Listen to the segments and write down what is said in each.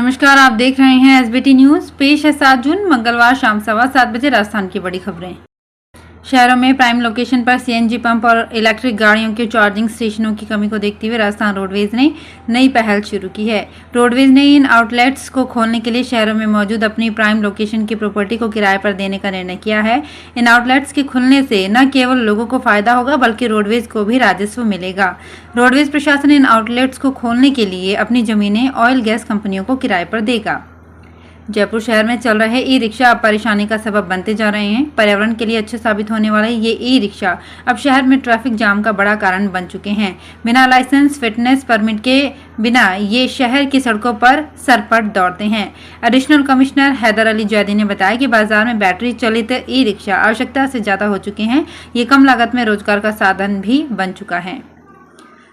नमस्कार, आप देख रहे हैं एसबीटी न्यूज। पेश है 7 जून मंगलवार शाम 7:15 बजे राजस्थान की बड़ी खबरें। शहरों में प्राइम लोकेशन पर सीएनजी पंप और इलेक्ट्रिक गाड़ियों के चार्जिंग स्टेशनों की कमी को देखते हुए राजस्थान रोडवेज ने नई पहल शुरू की है। रोडवेज ने इन आउटलेट्स को खोलने के लिए शहरों में मौजूद अपनी प्राइम लोकेशन की प्रॉपर्टी को किराए पर देने का निर्णय किया है। इन आउटलेट्स के खुलने से न केवल लोगों को फायदा होगा बल्कि रोडवेज को भी राजस्व मिलेगा। रोडवेज प्रशासन इन आउटलेट्स को खोलने के लिए अपनी जमीनें ऑयल गैस कंपनियों को किराए पर देगा। जयपुर शहर में चल रहे ई रिक्शा अब परेशानी का सबब बनते जा रहे हैं। पर्यावरण के लिए अच्छे साबित होने वाले ये ई रिक्शा अब शहर में ट्रैफिक जाम का बड़ा कारण बन चुके हैं। बिना लाइसेंस फिटनेस परमिट के बिना ये शहर की सड़कों पर सरपट दौड़ते हैं। एडिशनल कमिश्नर हैदर अली जैदी ने बताया कि बाजार में बैटरी चालित ई रिक्शा आवश्यकता से ज्यादा हो चुके हैं। ये कम लागत में रोजगार का साधन भी बन चुका है।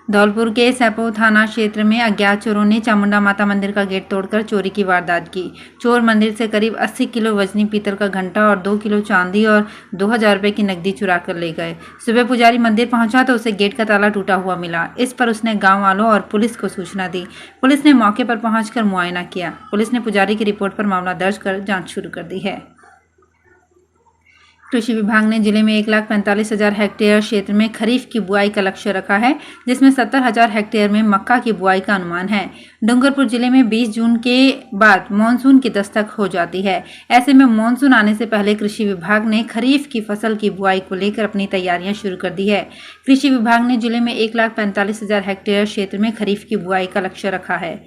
धौलपुर के सैपो थाना क्षेत्र में अज्ञात चोरों ने चामुंडा माता मंदिर का गेट तोड़कर चोरी की वारदात की। चोर मंदिर से करीब 80 किलो वजनी पीतल का घंटा और 2 किलो चांदी और 2000 रुपए की नकदी चुरा कर ले गए। सुबह पुजारी मंदिर पहुंचा तो उसे गेट का ताला टूटा हुआ मिला। इस पर उसने गांव वालों और पुलिस को सूचना दी। पुलिस ने मौके पर पहुंचकर मुआयना किया। पुलिस ने पुजारी की रिपोर्ट पर मामला दर्ज कर जाँच शुरू कर दी है। कृषि विभाग ने जिले में 1,45,000 हेक्टेयर क्षेत्र में खरीफ की बुआई का लक्ष्य रखा है, जिसमें 70,000 हेक्टेयर में मक्का की बुआई का अनुमान है। डूंगरपुर जिले में 20 जून के बाद मानसून की दस्तक हो जाती है। ऐसे में मानसून आने से पहले कृषि विभाग ने खरीफ की फसल की बुआई को लेकर अपनी तैयारियां शुरू कर दी है। कृषि विभाग ने जिले में 1,45,000 हेक्टेयर क्षेत्र में खरीफ की बुआई का लक्ष्य रखा है।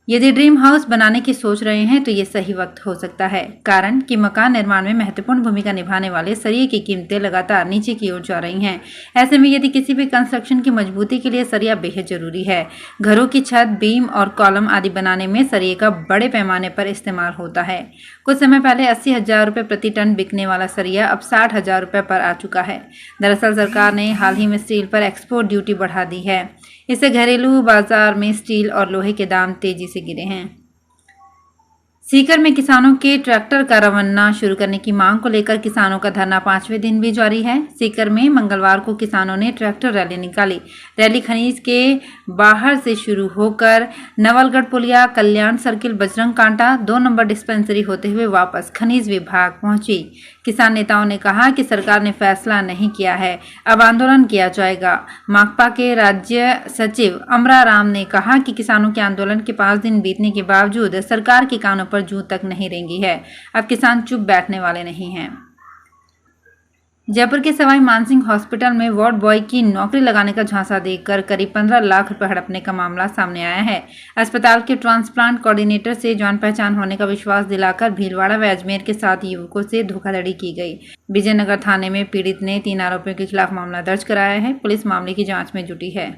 यदि ड्रीम हाउस बनाने की सोच रहे हैं तो ये सही वक्त हो सकता है, कारण कि मकान निर्माण में महत्वपूर्ण भूमिका निभाने वाले सरिये की कीमतें लगातार नीचे की ओर जा रही हैं। ऐसे में यदि किसी भी कंस्ट्रक्शन की मजबूती के लिए सरिया बेहद जरूरी है। घरों की छत, बीम और कॉलम आदि बनाने में सरिये का बड़े पैमाने पर इस्तेमाल होता है। कुछ समय पहले 80,000 रुपये प्रति टन बिकने वाला सरिया अब 60,000 रुपये पर आ चुका है। दरअसल सरकार ने हाल ही में स्टील पर एक्सपोर्ट ड्यूटी बढ़ा दी है। इससे घरेलू बाजार में स्टील और लोहे के दाम तेजी से गिरे हैं। सीकर में किसानों के ट्रैक्टर का रवाना शुरू करने की मांग को लेकर किसानों का धरना 5वें दिन भी जारी है। सीकर में मंगलवार को किसानों ने ट्रैक्टर रैली निकाली। रैली खनीज के बाहर से शुरू होकर नवलगढ़ पुलिया, कल्याण सर्किल, बजरंग कांटा, 2 नंबर डिस्पेंसरी होते हुए वापस खनीज विभाग पहुंची। किसान नेताओं ने कहा कि सरकार ने फैसला नहीं किया है, अब आंदोलन किया जाएगा। माकपा के राज्य सचिव अमरा राम ने कहा कि किसानों के आंदोलन के 5 दिन बीतने के बावजूद सरकार के कानों पर जूं तक नहीं रेंगी है। अब किसान चुप बैठने वाले नहीं हैं। जयपुर के सवाई मानसिंह हॉस्पिटल में वार्ड बॉय की नौकरी लगाने का झांसा देकर करीब 15 लाख रुपए हड़पने का मामला सामने आया है। अस्पताल के ट्रांसप्लांट कोऑर्डिनेटर से जान पहचान होने का विश्वास दिलाकर भीलवाड़ा व अजमेर के 7 युवकों से धोखाधड़ी की गई। विजयनगर थाने में पीड़ित ने 3 आरोपियों के खिलाफ मामला दर्ज कराया है। पुलिस मामले की जाँच में जुटी है।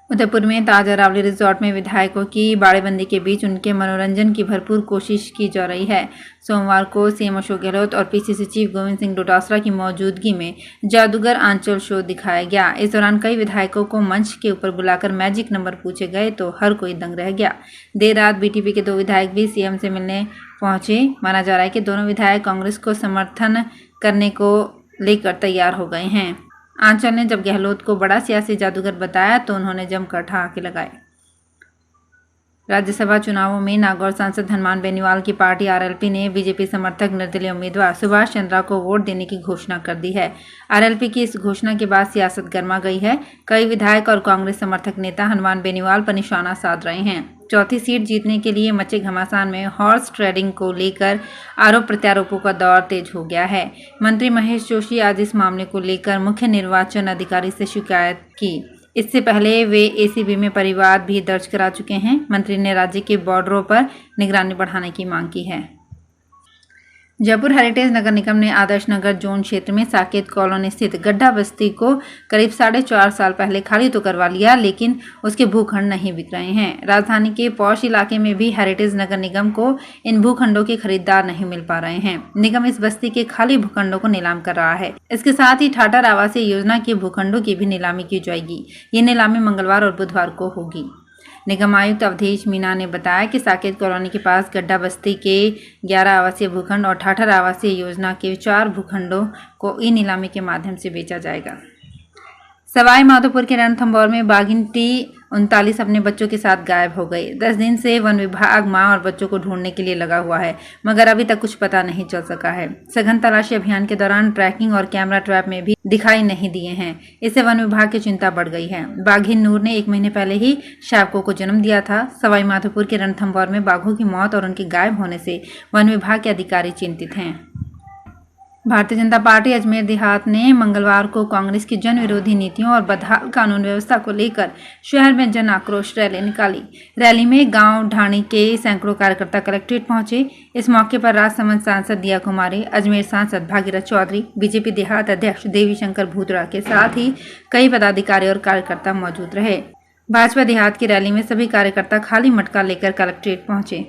उदयपुर में ताज अरावली रिजॉर्ट में विधायकों की बाड़ेबंदी के बीच उनके मनोरंजन की भरपूर कोशिश की जा रही है। सोमवार को सीएम अशोक गहलोत और पीसीसी चीफ गोविंद सिंह डोटासरा की मौजूदगी में जादूगर आंचल शो दिखाया गया। इस दौरान कई विधायकों को मंच के ऊपर बुलाकर मैजिक नंबर पूछे गए तो हर कोई दंग रह गया। देर रात बीटीपी के 2 विधायक भी सीएम से मिलने पहुंचे। माना जा रहा है कि दोनों विधायक कांग्रेस को समर्थन करने को लेकर तैयार हो गए हैं। आंचल ने जब गहलोत को बड़ा सियासी जादूगर बताया तो उन्होंने जमकर ठहाके लगाए। राज्यसभा चुनावों में नागौर सांसद हनुमान बेनीवाल की पार्टी आरएलपी ने बीजेपी समर्थक निर्दलीय उम्मीदवार सुभाष चंद्रा को वोट देने की घोषणा कर दी है। आरएलपी की इस घोषणा के बाद सियासत गर्मा गई है। कई विधायक और कांग्रेस समर्थक नेता हनुमान बेनीवाल पर निशाना साध रहे हैं। चौथी सीट जीतने के लिए मचे घमासान में हॉर्स ट्रेडिंग को लेकर आरोप प्रत्यारोपों का दौर तेज हो गया है। मंत्री महेश जोशी आज इस मामले को लेकर मुख्य निर्वाचन अधिकारी से शिकायत की। इससे पहले वे एसीबी में परिवाद भी दर्ज करा चुके हैं। मंत्री ने राज्य के बॉर्डरों पर निगरानी बढ़ाने की मांग की है। जयपुर हेरिटेज नगर निगम ने आदर्श नगर जोन क्षेत्र में साकेत कॉलोनी स्थित गड्ढा बस्ती को करीब 4.5 साल पहले खाली तो करवा लिया, लेकिन उसके भूखंड नहीं बिक रहे हैं। राजधानी के पौष इलाके में भी हेरिटेज नगर निगम को इन भूखंडों के खरीदार नहीं मिल पा रहे हैं। निगम इस बस्ती के खाली भूखंडों को नीलाम कर रहा है। इसके साथ ही ठाठर आवासीय योजना के भूखंडों की भी नीलामी की जाएगी। ये नीलामी मंगलवार और बुधवार को होगी। निगम आयुक्त अवधेश मीना ने बताया कि साकेत कॉलोनी के पास गड्ढा बस्ती के 11 आवासीय भूखंड और ठाठर आवासीय योजना के 4 भूखंडों को ई नीलामी के माध्यम से बेचा जाएगा। सवाई माधोपुर के रणथंभौर में बागिन टी 39 अपने बच्चों के साथ गायब हो गई। 10 दिन से वन विभाग मां और बच्चों को ढूंढने के लिए लगा हुआ है, मगर अभी तक कुछ पता नहीं चल सका है। सघन तलाशी अभियान के दौरान ट्रैकिंग और कैमरा ट्रैप में भी दिखाई नहीं दिए हैं। इससे वन विभाग की चिंता बढ़ गई है। बाघिन नूर ने 1 महीने पहले ही शावकों को जन्म दिया था। सवाई माधोपुर के रणथंभौर में बाघों की मौत और उनके गायब होने से वन विभाग के अधिकारी चिंतित हैं। भारतीय जनता पार्टी अजमेर देहात ने मंगलवार को कांग्रेस की जन विरोधी नीतियों और बदहाल कानून व्यवस्था को लेकर शहर में जन आक्रोश रैली निकाली। रैली में गांव ढाणी के सैकड़ों कार्यकर्ता कलेक्ट्रेट पहुंचे। इस मौके पर राजसमंद सांसद दिया कुमारी, अजमेर सांसद भागीरथ चौधरी, बीजेपी देहात अध्यक्ष देवी शंकर भूतड़ा के साथ ही कई पदाधिकारी और कार्यकर्ता मौजूद रहे। भाजपा देहात की रैली में सभी कार्यकर्ता खाली मटका लेकर कलेक्ट्रेट पहुंचे।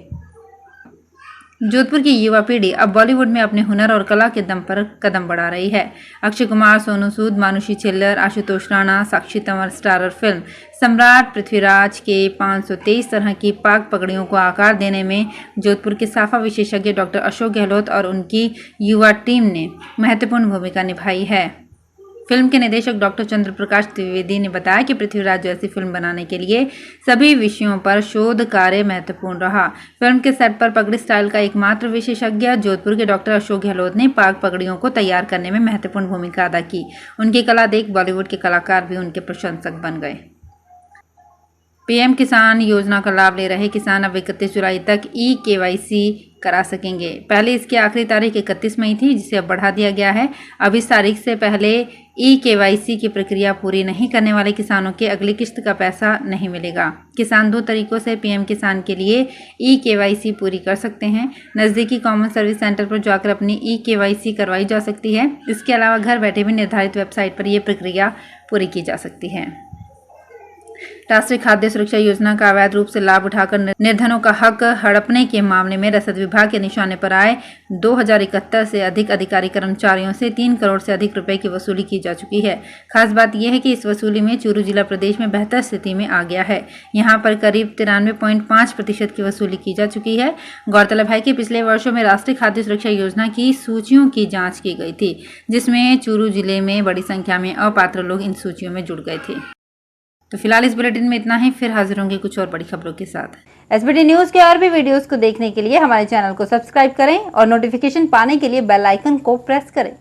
जोधपुर की युवा पीढ़ी अब बॉलीवुड में अपने हुनर और कला के दम पर कदम बढ़ा रही है। अक्षय कुमार, सोनू सूद, मानुषी छिल्लर, आशुतोष राणा, साक्षी तंवर स्टारर फिल्म सम्राट पृथ्वीराज के 523 तरह की पाक पगड़ियों को आकार देने में जोधपुर के साफा विशेषज्ञ डॉक्टर अशोक गहलोत और उनकी युवा टीम ने महत्वपूर्ण भूमिका निभाई है। फिल्म के निदेशक डॉक्टर चंद्र प्रकाश द्विवेदी ने बताया कि पृथ्वीराज जैसी फिल्म बनाने के लिए सभी विषयों पर शोध कार्य महत्वपूर्ण रहा। फिल्म के सेट पर पगड़ी स्टाइल का एकमात्र विशेषज्ञ जोधपुर के डॉक्टर अशोक गहलोत ने पाक पगड़ियों को तैयार करने में महत्वपूर्ण भूमिका अदा की। उनकी कला देख बॉलीवुड के कलाकार भी उनके प्रशंसक बन गए। पीएम किसान योजना का लाभ ले रहे किसान अब 31 जुलाई तक ई-KYC करा सकेंगे। पहले इसकी आखिरी तारीख 31 मई थी, जिसे अब बढ़ा दिया गया है। अब इस तारीख से पहले ई-KYC की प्रक्रिया पूरी नहीं करने वाले किसानों के अगली किश्त का पैसा नहीं मिलेगा। किसान 2 तरीकों से पीएम किसान के लिए ई-KYC पूरी कर सकते हैं। नज़दीकी कॉमन सर्विस सेंटर पर जाकर अपनी ई-KYC करवाई जा सकती है। इसके अलावा घर बैठे भी निर्धारित वेबसाइट पर यह प्रक्रिया पूरी की जा सकती है। राष्ट्रीय खाद्य सुरक्षा योजना का अवैध रूप से लाभ उठाकर निर्धनों का हक हड़पने के मामले में रसद विभाग के निशाने पर आए 2071 से अधिक अधिकारी कर्मचारियों से 3 करोड़ से अधिक रुपए की वसूली की जा चुकी है। खास बात यह है कि इस वसूली में चूरू जिला प्रदेश में बेहतर स्थिति में आ गया है। यहाँ पर करीब 93.5% की वसूली की जा चुकी है। गौरतलब है कि पिछले वर्षों में राष्ट्रीय खाद्य सुरक्षा योजना की सूचियों की जाँच की गई थी, जिसमें चूरू जिले में बड़ी संख्या में अपात्र लोग इन सूचियों में जुड़ गए थे। तो फिलहाल इस बुलेटिन में इतना ही। फिर हाजिर होंगे कुछ और बड़ी खबरों के साथ। एसबीटी न्यूज के और भी वीडियोस को देखने के लिए हमारे चैनल को सब्सक्राइब करें और नोटिफिकेशन पाने के लिए बेल आइकन को प्रेस करें।